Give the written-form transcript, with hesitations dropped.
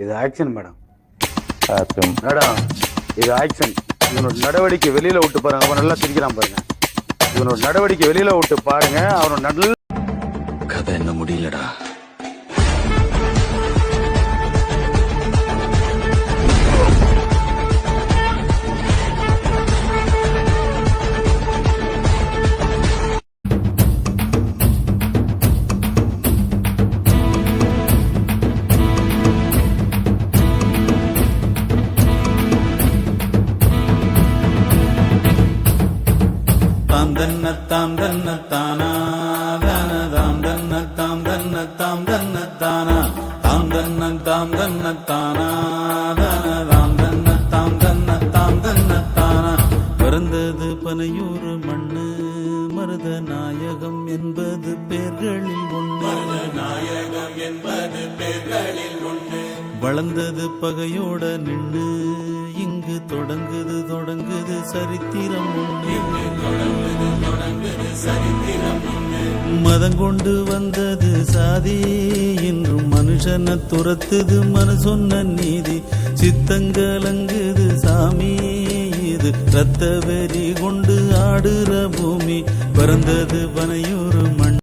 இது action madam. Madam இது action. இவனோட நடவடிக்கை வெளியில விட்டு பாருங்க. அவன் நல்லா சிரிக்கிறான் பாருங்க. இவனோட நடவடிக்கை வெளியில விட்டு பாருங்க. அவனோட நல்ல கதை என்ன முடியலடா. தாம் தன்ன தானா தாம் தன்ன தாம் தன்ன தாம் தன்ன தானா தாம் தன்ன தாம் தன்ன தானா தாம் தன்ன தாம் தன்ன தாம் தன்ன தானா. பிறந்தது பனையூர் மண்ணு மருத நாயகம் என்பது பேர்களில் ஒன்று. நாயகம் என்பது பேர்களில் ஒன்று. வளர்ந்தது பகையோட நின்று இங்கு தொடங்குது சரித்திரம் ஒன்று. மதம் கொண்டு வந்தது சாதி இன்றும் மனுஷனை துரத்துது மனு சொன்ன நீதி. சித்தங்கலங்குது சாமி இது ரத்த வெறி கொண்டு ஆடுற பூமி. பிறந்தது பனையூர் மண்.